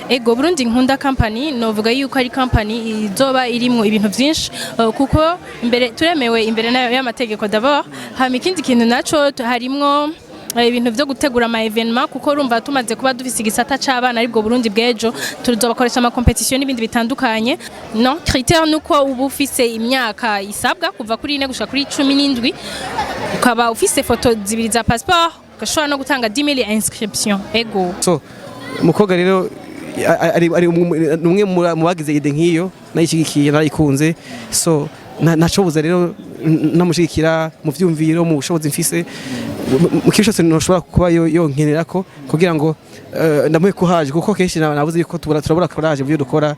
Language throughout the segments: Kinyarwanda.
Ego Burundi nkunda company novuga yuko ari company izoba irimo ibintu byinshi kuko imbere turemewe imbere y'amategeko d'abord hama ikindi kintu naco harimwo ibintu byo gutegura ama evenement kuko urumva tumaze kuba dufise igisata c'abana aribwo Burundi bwejo tuzobakoresha ama competition n'ibindi bitandukanye no critère nuko ubu ufise imyaka isabwa kuva kuri 4 gushika kuri 17 ukaba ufise foto zibiri za passeport gashobora no gutanga 10,000 inscription ego so mukoga rero ari umwe mu bagize ide nkiyo nayishigikiye narayikunze so nacobuza rero namushigikira mu vyumviro mu bushobozi mfise mu kishose noshobora kuba yonkenerako kugira ngo ndamuhe kuhaje kuko kenshi nabuze yuko turabura courage mu byo dukora.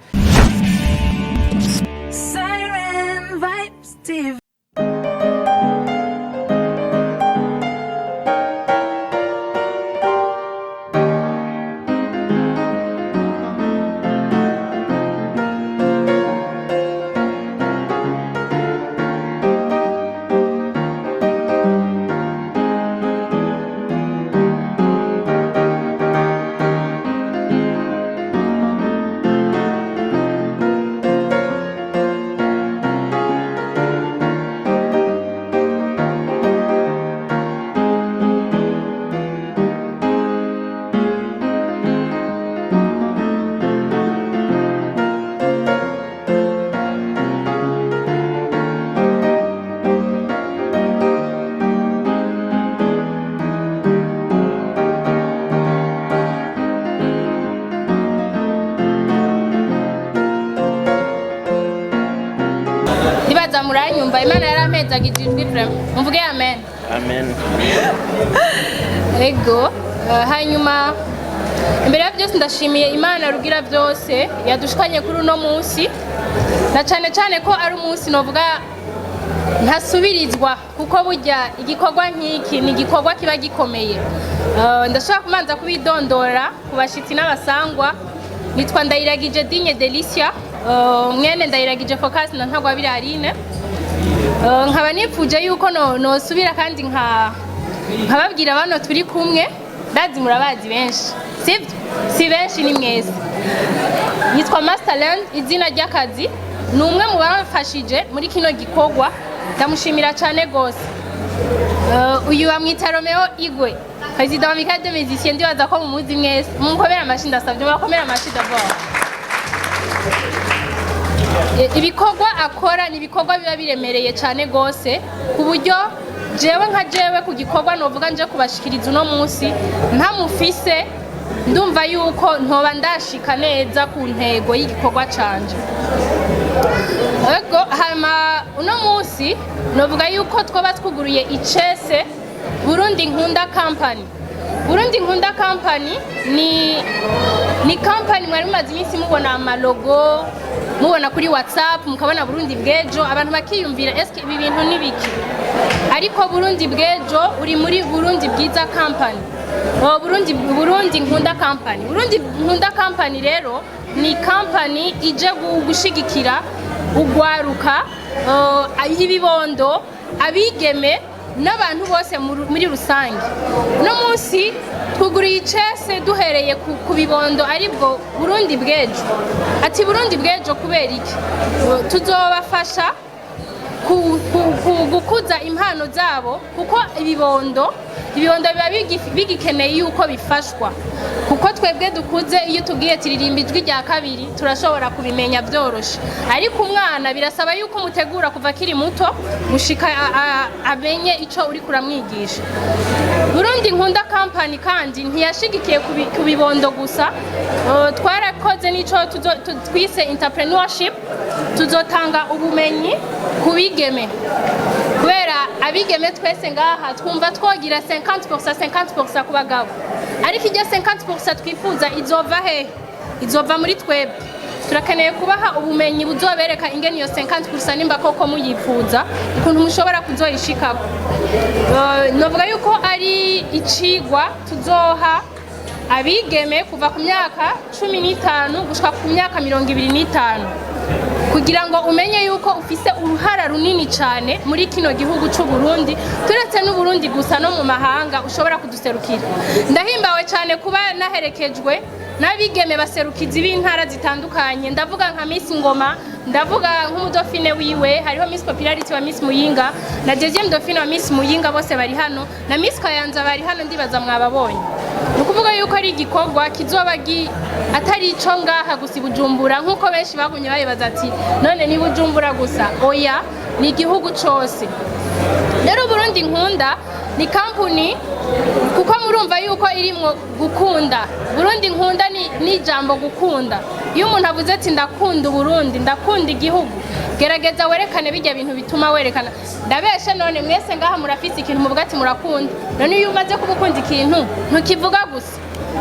Muranyumva Imana yarampeza gijijwe frame mvuge amen amen ego hanyuma imbere ya byose ndashimiye Imana rugira byose yadushikanye kuri uno munsi na cyane ko ari umunsi novuga ntasubirizwa kuko burya igikorwa nk'iki ni igikorwa kiba gikomeye ndashaka kumanza kubidondora kubashitsi n'abasangwa nitwa Ndayiragije Digne Delicia mwene Ndayiragije Focus na ntagwa Birahimbaye nkaba nipfuje yuko no subira kandi nkababwira bano turi kumwe ndazi murabazi benshi sivyo si benshi ni mwese nitwa Masterland izina ry'akazi ni umwe mu bamfashije muri kino gikorwa ndamushimira cyane gose uyu bamwita Romeo Igwe président wa Micade de Musiciens ndibaza ko mumuzi mwese munkobera amashinda asabye bakomera amashinda vuba ibikorwa akora ni ibikorwa biba biremereye cyane gose ku buryo jewe ku gikorwa novuga nje kubashikiriza uno munsi ntamufise ndumva yuko ntoba ndashika neza ku ntego y'igikorwa canje ego hama uno munsi novuga yuko twoba twuguruye icese Burundi nkunda company. Burundi nkunda company ni company mwari mumaze iminsi mubona amalogo mubona kuri WhatsApp mukabona Burundi bwejo abantu bakiyumvira eske ibi bintu nibiki ariko Burundi bwejo uri muri Burundi bwiza company Burundi nkunda company. Burundi nkunda company rero ni company ije gushigikira ugwaruka ibibondo abigeme n'abantu bose muri rusange no munsi twuguriye icese duhereye ku bibondo aribwo Burundi bwejo ati Burundi bwejo kubera iki tuzobafasha gukuza impano zabo kuko ibibondo biba bigikeneye yuko bifashwa kuko twebwe dukuze iyo tugiye tiririmba ijwi rya kabiri turashobora kubimenya byoroshe ariko umwana birasaba yuko mutegura kuva kiri muto gushika amenye ico uri kuramwigisha. Burundi nkunda company kandi ntiyashigikiye kubibondo gusa twarakoze nico twise entrepreneurship tuzotanga ubumenyi kubigeme kubera abigeme twese ngaha twumva twogira 50% ku bagabo ariko ijya 50% twifuza izova muri twebwe turakeneye kubaha ubumenyi buzobereka ingene iyo 50% nimba koko muyifuza ukuntu mushobora kuzoyishikako novuga yuko ari icigwa tuzoha abigeme kuva ku myaka 15 gushika ku myaka 25 kugira ngo umenye yuko ufise uruhara runini cyane muri kino gihugu cy'u Burundi turetse n'u Burundi gusa no mu mahanga ushobora kuduserukira. Ndahimbawe cyane kuba naherekejwe n'abigeme baserukizi b'intara zitandukanye ndavuga nka Miss Ngoma ndavuga nk'umudofine wiwe hariho Miss Popularity wa Miss Muyinga na deuxième dauphine wa Miss Muyinga bose bari hano na Miss Kayanza bari hano ndibaza mwababonye nukuvuga yuko ari igikorwa kizoba atari ico ngaha gusa Bujumbura nkuko benshi bagumye bayibaza ati none ni Bujumbura gusa oya ni igihugu cose rero Burundi nkunda ni company kuko murumva yuko irimwo gukunda Burundi nkunda ni jambo gukunda iyo umuntu avuze ati ndakunda Burundi ndakunda igihugu gerageza werekane bijya bintu bituma werekana ndabeshe none mwese ngaha murafise ikintu muvuga ati murakunda none iyo umaze kubukunda ikintu ntukivuga gusa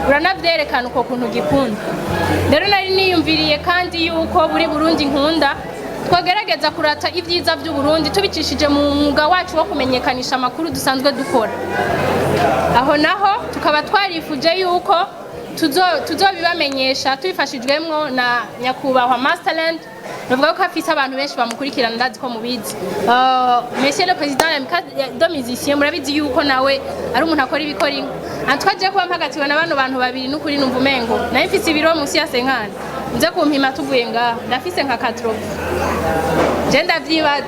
uranavyerekana uko kuntu gikunda rero nari niyumviriye kandi yuko buri Burundi nkunda twagerageza kurata ibyiza by'u Burundi tubicishije mu mwuga wacu wo kumenyekanisha amakuru dusanzwe dukora aho naho tukaba twarifuje yuko tuzobibamenyesha tubifashijwemwo na nyakubahwa Masterland navuga ko afise abantu benshi bamukurikirana ndazi ko mubizi Monsieur le Président de musiciens murabizi yuko nawe ari umuntu akora ibikora antwaje kuba mpagatiwe na bantu babiri n'ukuri numva umengo naye mfise ibiro musi ya senkana nze kumpima tuvuye ngaha ndafise nka 80 je ndavyibaza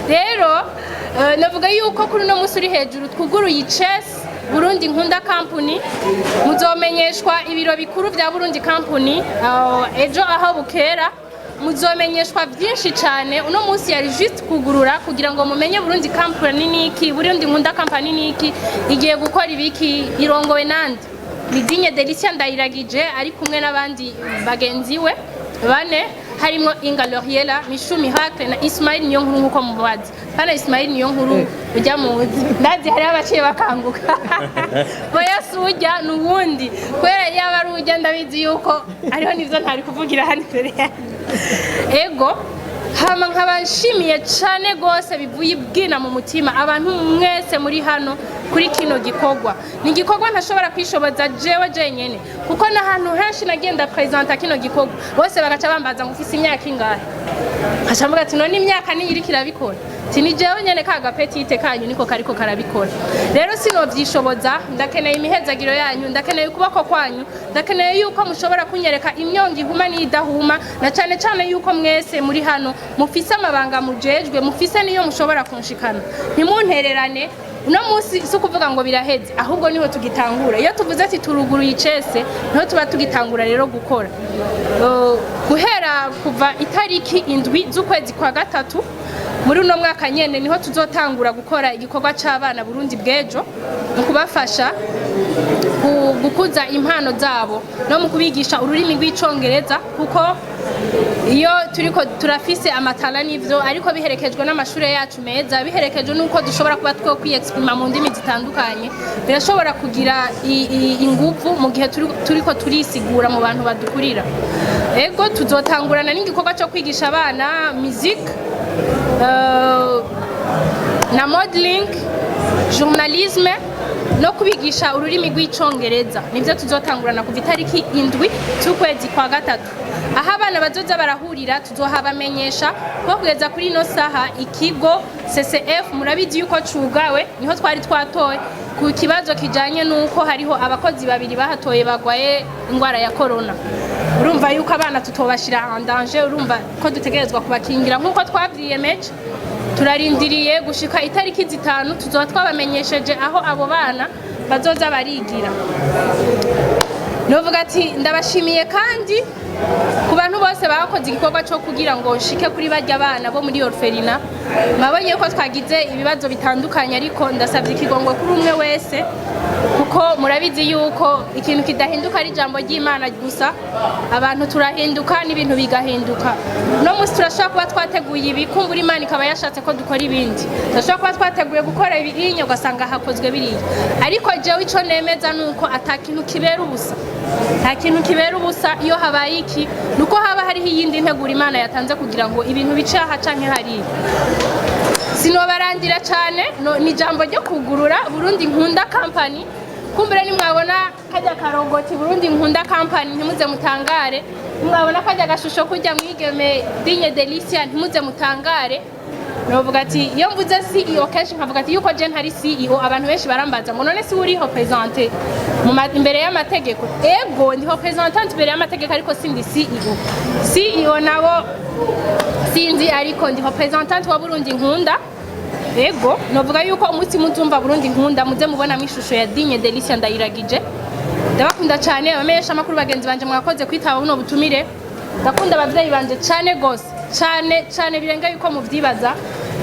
rero navuga yuko kuri no musuri hejuru twuguruye icese Burundi nkunda company muzomenyeshwa ibiro bikuru vya Burundi company ejo aho bukera muzomenyeshwa byinshi cyane uno munsi yari just kugurura kugira ngo mumenye Burundi company niki Burundi nkunda company niki igiye gukora ibiki irongowe nandi ni Digne Delicia ndayiragije ari kumwe n'abandi bagenzi we bane harimo Inga Loriela Mishu Miracle na Ismail Niyonkuru nkuko mubazi pana Ismail Niyonkuru ujya muzi ndazi hari abaciye bakanguka boya sujya nuwundi kwera yaba rujya ndabizi yuko ariho nivyo ntari kuvugira hano imbere ego hama nkabashimiye cyane gose bivuye bwina mu mutima abantu mwese muri hano kuri kino gikorwa ni gikorwa ntashobora kwishoboza jewe jenyene kuko na hantu henshi nagenda presenta kino gikorwa bose bagaca bambaza ngo ufise imyaka ingahe hashambuga ati none imyaka ni iri kirabikora tini jewe nyene kaga petite kanyu niko kariko karabikora rero sino vyishoboza ndakeneye imihezagiro yanyu ndakeneye ukuboko kwanyu ndakeneye yuko mushobora kunyereka imyongi ihuma n'idahuma na cyane cyane yuko mwese muri hano mufise amabanga mujejwe mufise niyo mushobora kunshikana ntimuntererane uno munsi si kuvuga ngo biraheze ahubwo niho tugitangura iyo tuvuze ati turuguruye icese niho tuba tugitangura rero gukora guhera kuva itariki 7 z'ukwezi kwa gatatu muri uno mwaka nyene niho tuzotangura gukora igikorwa c'abana Burundi bwejo mu kubafasha gukuza impano zabo no mu kubigisha ururimi rw'icongereza kuko iyo turafise amatala n'ivyo ariko biherekejwe n'amashure yacu meza biherekejwe nuko dushobora kuba two kwiexprima mu ndimi zitandukanye birashobora kugira inguvu mu gihe turiko turisigura mu bantu badukurira ego tuzotangurana n'igikorwa cyo kwigisha abana musique na modeling journalisme no kubigisha ururimi rw'icongereza nivyo tuzotangurana kuva itariki 7 z'ukwezi kwa gatatu aho abana bazoza barahurira tuzohabamenyesha ko kugeza kuri no saha ikigo CCF murabizi yuko cugawe niho twari twatoye ku kibazo kijanye nuko hariho abakozi babiri bahatoye bagwaye ingwara ya corona urumva yuko abana tutobashira en danger urumva ko dutegerezwa kubakingira nkuko twavyiyemeje turarindiriye gushika itariki 5 tuzoba twabamenyesheje aho abo bana bazoza barigira novuga ati ndabashimiye kandi ku bantu bose bakoze igikorwa cyo kugira ngo nshike kuri barya bana bo muri orphelina mabonye ko twagize ibibazo bitandukanye ariko ndasabye ikigongo kuri umwe wese kuko murabizi yuko ikintu kidahinduka ari jambo ry'Imana gusa abantu turahinduka n'ibintu bigahinduka no musi turashaka kuba twateguye ibikumbura Imana ikaba yashatse ko dukora ibindi turashaka kuba twateguye gukora ibinyo gasanga hakozwe biriya ariko jewe ico nemeza nuko atakintu kibera ubusa nta kintu kibera ubusa iyo habaye iki nuko haba hariho iyindi ntegura Imana yatanze kugira ngo ibintu bice aha canke hari sinobarangira cyane ni jambo ryo kugurura Burundi nkunda company kumbere ni mwabona kajya karongoti Burundi nkunda company ntimuze mutangare mwabona kajya gashusho kujya mwigeme Digne Delicia ntimuze mutangare novuga ati iyo mvuze CEO kenshi nkavuga ati yuko je ntari CEO abantu benshi barambaza ngo none si uri represente imbere y'amategeko ego ndi representante imbere y'amategeko ariko sindi CEO nabo sinzi ariko ndi representante wa Burundi nkunda ego novuga yuko umunsi muzumva Burundi nkunda muze mubona mwishusho ya Digne Delicia ndayiragije ndabakunda cyane abamesha amakuru bagenzi banje mwakoze kwitaba buno butumire ndakunda abavyeyi banje cyane gose cyane birenga yuko muvyibaza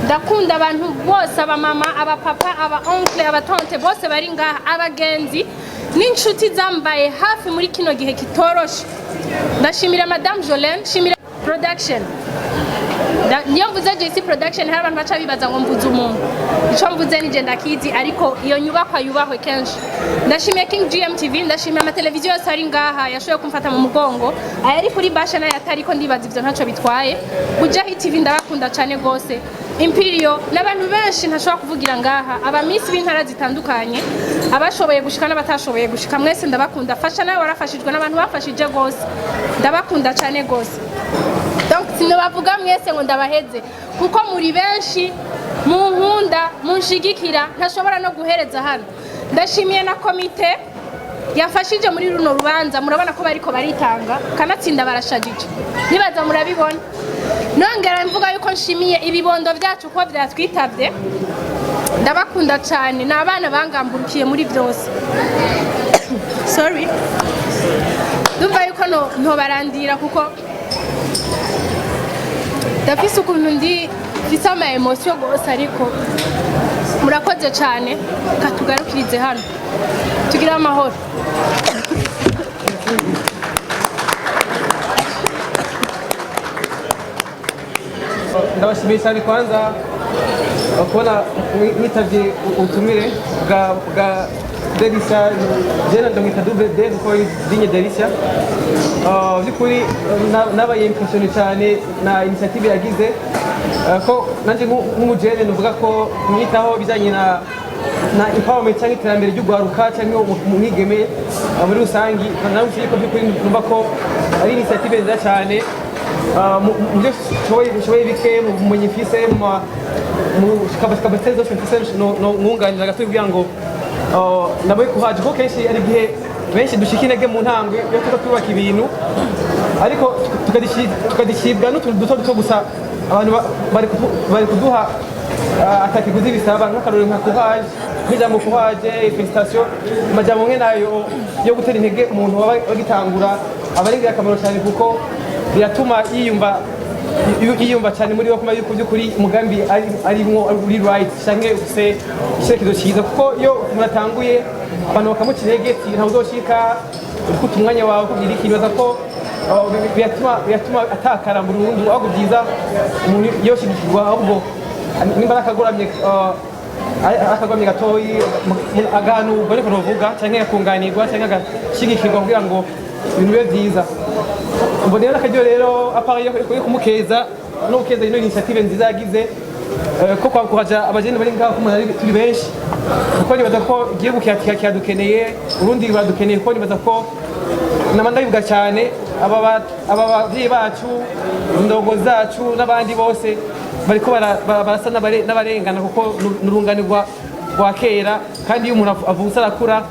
ndakunda abantu bose abamama abapapa aba oncle abatante bose bari ngaha abagenzi n'inshuti zambaye hafi muri kino gihe kitoroshe ndashimira Madame Jolene shimira production niyo mvuze JC production hari abantu baca bibaza ngo mvuze umuntu ico mvuze ni je ndakizi ariko iyo nyubakwa yubahwe kenshi ndashimiye King GMTV ndashimiye amateleviziyo yose ari ngaha yashoboye kumfata mu mugongo ayari kuri basha na yatari ko ndibaza ivyo ntaco bitwaye kuja hit TV ndabakunda cyane gose Imperial n'abantu benshi ntashobora kuvugira ngaha aba miss b'intara zitandukanye abashoboye gushika n'abatashoboye gushika mwese ndabakunda fasha nawe warafashijwe n'abantu bafashije gose ndabakunda cyane gose donc sinobavuga mwese ngo ndabaheze kuko muri benshi mu nkunda munshigikira ntashobora no guhereza hano ndashimiye na komite yafashije muri runo rubanza murabona ko bariko baritanga kanatsinda barashagije nibaza murabibona nongera mvuga yuko nshimiye ibibondo byacu ko byatwitavye ndabakunda cyane n'abana bangamburukiye muri byose sorry ndumva yuko no barandira kuko ndafise ukuntu mfise ama emotion gose ariko murakoze cyane katugarukirize hano tugira amahoro ndabashimiye cyane kwanza kubona mwitavye ubutumire bwa Delicia jena ndamwita double D kuko Digne Delicia by'ukuri nabaye impressionné cyane na initiative yagize ko nanje nk'umujene nuvuga ko mwitaho bijanye na empowerment cyangwa iterambere ry'ugwaruka cyangwa umwigeme muri rusangi nawe ko by'ukuri numva ko ari initiative nziza cyane mu byo shoboye bike mu bumenyi mfise mu kapasite zose mfise nkunganira gato kugira ngo nabaye kuhaje ko kenshi ari gihe benshi dushika intege mu ntambwe yo twubaka ibintu ariko tukadishibwa n'utuntu duto gusa abantu bari kuduha atakiguzi bisaba nk'akarori nka kuhaje nk'ijambo kuhaje felicitation amajambo mwe nayo yo gutera intege umuntu wagitangura aba ari ingirakamaro cyane kuko biratuma yiyumva cyane muri bakuma yuko by'ukuri umugambi arimwo uri right canke ufise icyerekezo cyiza kuko iyo muratanguye abantu bakamuca intege ntawe uzoshika ufite umwanya wawe kugira ikintu baza ko biratuma atakara burundu ahubwo byiza umuntu yoshigikirwa ahubwo nimba akagwamye gatoyi agahanurwa ariko novuga canke akunganirwa canke agashigikirwa kugira ngo ibintu bibe byiza mbonera n'akaryo rero apari yo kumukeza no gukeza ino initiative nziza yagize ko kwakuhaja abajene bari ngaho ko turi benshi kuko nibaza ko igihugu kiradukeneye urundi baradukeneye kuko nibaza ko namanda bivuga cyane aba bavyeyi bacu indongozi zacu n'abandi bose bariko barasa n'abarengana kuko n'urunganirwa rwa kera kandi iyo umuntu avutse arakura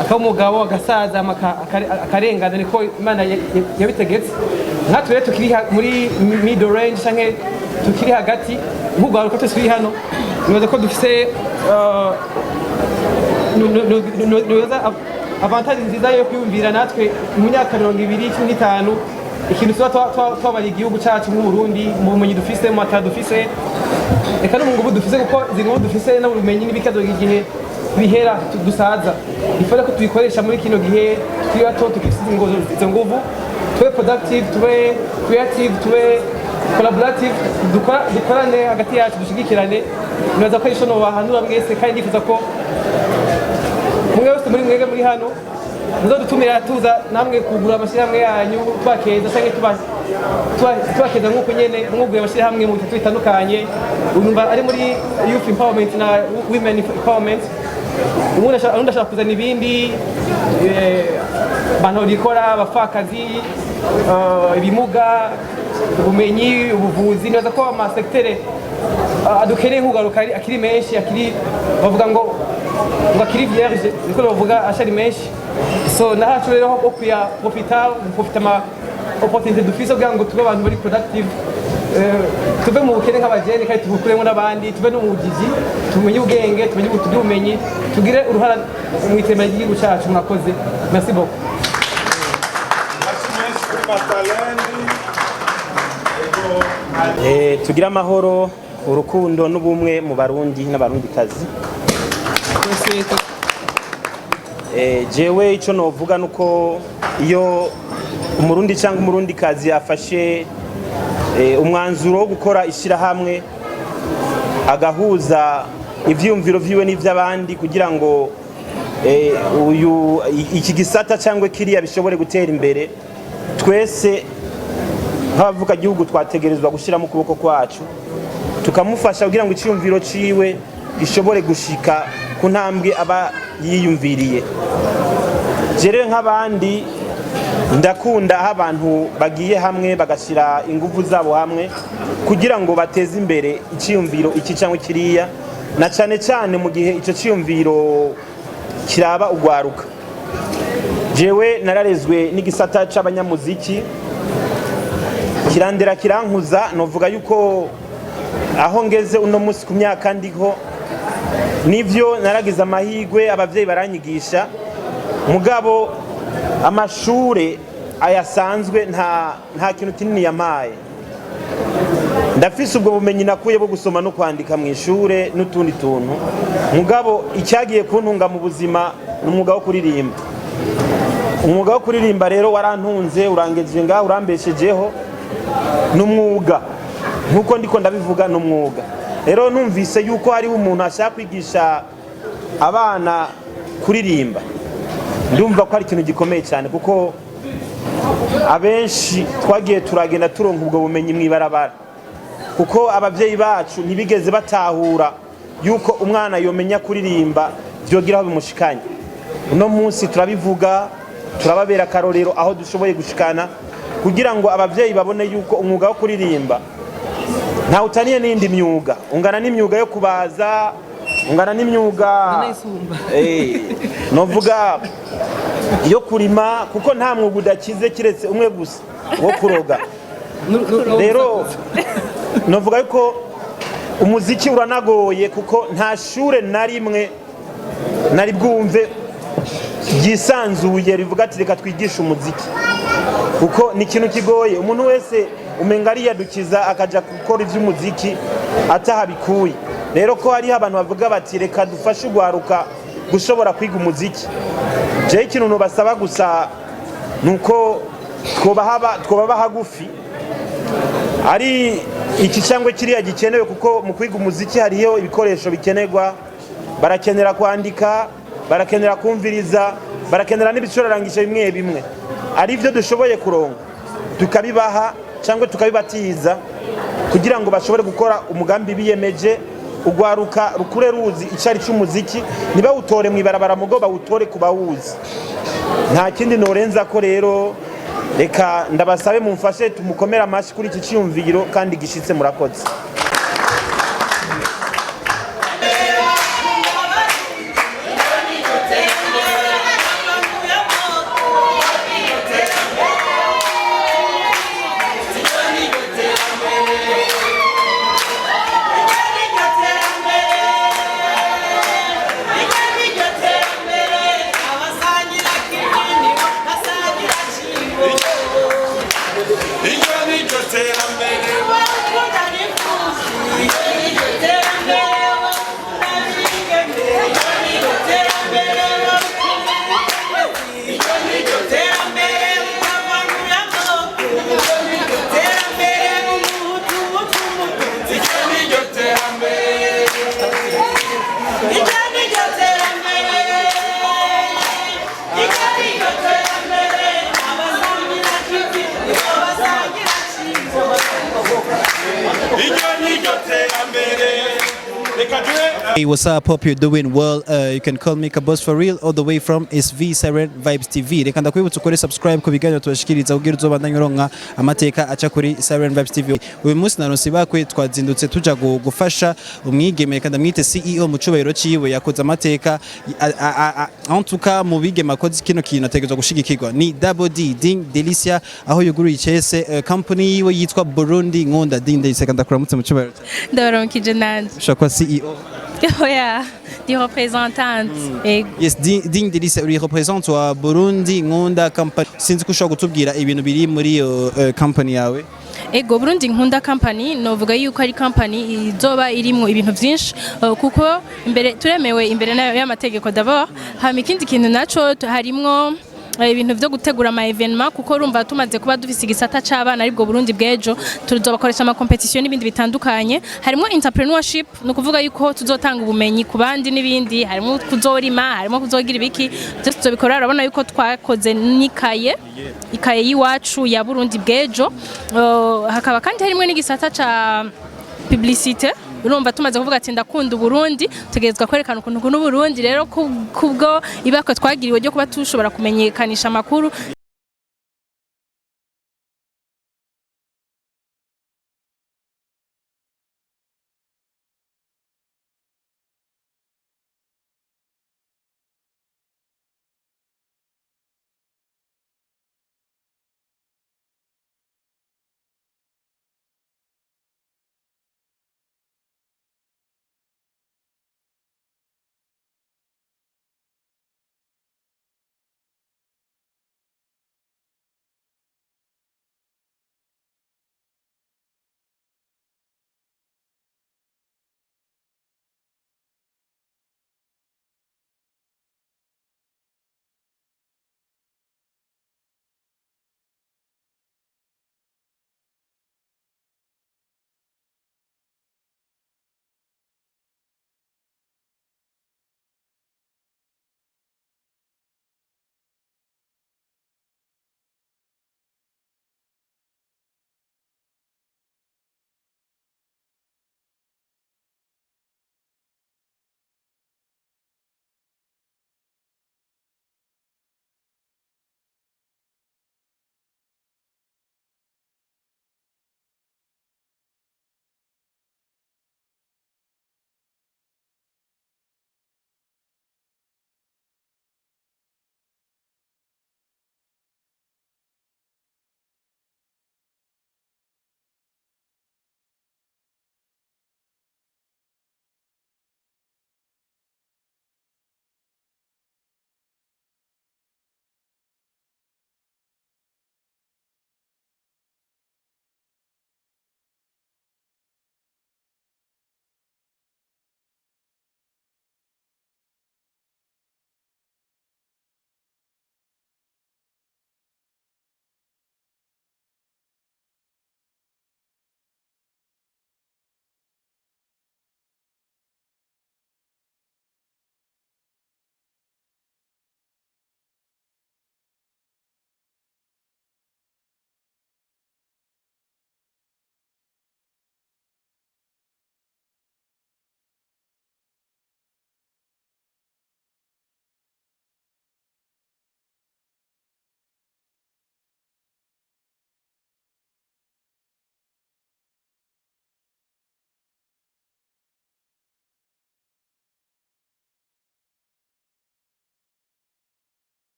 akaba umugabo agasaza akarengana niko Imana yabitegetse nkatwe rero tukiri muri middle range canke tukiri hagati nk'ugwaruka twese turi hano nibaza ko dufise avantage nziza yo kwiyumvira natwe mu myaka 2025 ikintu tuba twabari igihugu cyacu nk'Uburundi mu bumenyi dufise mu mata dufise eka no mu nguvu dufise kuko zinguvu dufise n'ubumenyi n'ibikazo igihe bihera dusaza ifara ko tubikoresha muri kino gihe turi bato tukifise izo nguvu tube productive tube creative tube collaborative dukorane hagati yacu dushigikirane nibaza ko ishono bahanura mwese kandi ndifuza ko mwe wese muri hano muzodutumira tuza namwe kugura amashyirahamwe yanyu twakeza cyangwa tubakeza nk'uko nyene mwuguye amashyirahamwe mu bitatu bitandukanye urumva ari muri youth empowerment na women empowerment umuntu ashaka kuzana ibindi bantu bikora abafakazi ibimuga ubumenyi ubuvuzi neza ko amasektere adukeneye kugaruka akiri menshi akiri bavuga ngo akiri vierge niko bavuga ashari menshi so nahacu rero ho kuya profita ama opportunité dufise kugira ngo tube abantu bari productive tuve mu bukene nk'abajene kandi tubukuremo n'abandi tuve no mu bugigi tumenye ubwenge tumenye ubumenyi tugire uruhara mu iterambere ry'igihugu cyacu mwakoze merci beaucoup tugira amahoro urukundo n'ubumwe mu barundi n'abarundikazi jewe icyo novuga nuko iyo umurundi cyangwa umurundikazi yafashe umwanzuro wo gukora ishyirahamwe agahuza ivyumviro vyiwe n'ivy'abandi kugira ngo iki gisata cyangwa kiriya bishobore gutera imbere twese nk'abavuga igihugu twategerezwa gushyira mu kuboko kwacu tukamufasha kugira ngo icyumviro ciwe gishobore gushika ku ntambwe aba yiyumviriye. Jere nk'abandi ndakunda aho abantu bagiye hamwe bagashyira ingufu zabo hamwe kugira ngo bateze imbere icyumviro iki cyangwa kiriya, na cyane cyane mu gihe icyo cyumviro kiraba ugwaruka. Jewe nararezwe n'igisata c'abanyamuziki kirandera kirankuza, novuga yuko aho ngeze uno munsi ku myaka ndiho nivyo naragize amahigwe abavyeyi baranyigisha, mugabo amashure ayasanzwe nta kintu kinini yamaye. Ndafise ubwo bumenyi nakuye bwo gusoma no kwandika mu ishure n'utundi tuntu, mugabo icyagiye kuntunga mu buzima n'umwuga wo kuririmba. Umwuga wo kuririmba rero warantunze, urangejeje ngaho, urambeshejeho n'umwuga nkuko ndiko ndabivuga n'umwuga. Rero numvise yuko hariho umuntu ashaka kwigisha abana kuririmba, ndumva ko ari ikintu gikomeye cyane, kuko abenshi twagiye turagenda turonka ubwo bumenyi mwibarabara, kuko abavyeyi bacu ntibigeze batahura yuko umwana yomenya kuririmba byogira aho bimushikanye. Uno munsi turabivuga, turababera karorero aho dushoboye gushikana kugira ngo abavyeyi babone yuko umwuga wo kuririmba nta utaniye n'indi myuga, ungana n'imyuga yo kubaza, ungana n'imyuga novuga yo kurima, kuko nta mwuga udakize kiretse umwe gusa wo kuroga. Rero novuga yuko umuziki uranagoye, kuko nta shure na rimwe nari bwumve ryisanzuye rivuga ati reka twigishe umuziki, kuko ni ikintu kigoye. Umuntu wese umenga ariyadukiza akaja gukora ivy'umuziki atahabikuye. Rero ko hariho abantu bavuga bati reka dufashe ugwaruka gushobora kwiga umuziki, je ikintu nubasaba gusa nuko twobaba hagufi ari iki cyangwa kiriya gikenewe, kuko mu kwiga umuziki hariho ibikoresho bikenerwa. Barakenera kwandika, barakenera kumviriza, barakenera n'ibicurarangisho bimwe bimwe. Ari byo dushoboye kuronka tukabibaha cyangwa tukabibatiza kugira ngo bashobore gukora umugambi biyemeje, ugwaruka rukure ruzi icari cy'umuziki, niba utore mwibarabara mugo bawutore kubawuzi. Nta kindi norenza ko rero reka ndabasabe mumfashe tumukomera amashi kuri iki cyumviro kandi gishitse. Murakoze. Inyoni jose ambere wa kudanifu Hey, what's up? Hope you're doing well. You can call me Kabos for real, all the way from SV Siren Vibes TV. Reka ndakwibutsa ukore subscribe ku biganiro tubashikiriza kugira uzobandanye uronka amateka aca kuri Siren Vibes TV. Uyu munsi naronse bakwe twazindutse tuja gufasha umwigeme, reka ndamwite CEO mu cubahiro ciwe yakoze amateka en tout cas mu bigeme akoze kino kintu ategezwa gushigikirwa ni Double D Digne Delicia, aho yuguruye icese company yiwe yitwa Burundi nkunda. Digne, reka ndakuramutse mu cubahiro. ndabaramukije nanje. Ushaka CEO? Oya, di représentante. Yes, Digne Delicia uri represent wa Burundi nkunda company. Sinzi ko ushobora gutubwira ibintu biri muri iyo company yawe. Ego, Burundi nkunda company novuga yuko ari company izoba irimo ibintu byinshi kuko imbere turemewe imbere y'amategeko d'abord. Hama ikindi kintu naco harimo ibintu byo gutegura ama evenement kuko urumva tumaze kuba dufise igisata c'abana aribwo Burundi bwejo, tuzobakoresha ama competition n'ibindi bitandukanye. Harimo entrepreneurship, no kuvuga yuko tuzotanga ubumenyi ku bandi n'ibindi, harimo kuzorima, harimo kuzogira ibiki, byose tuzobikora. Urabona yuko twakoze n'ikaye yiwacu ya Burundi bwejo. Hakaba kandi harimo n'igisata ca publicité. Urumva tumaze kuvuga ati ndakunda Burundi, tugezwa kwerekana ukuntu Burundi rero kubwo ibako twagiriwe ryo kuba tushobora kumenyekanisha amakuru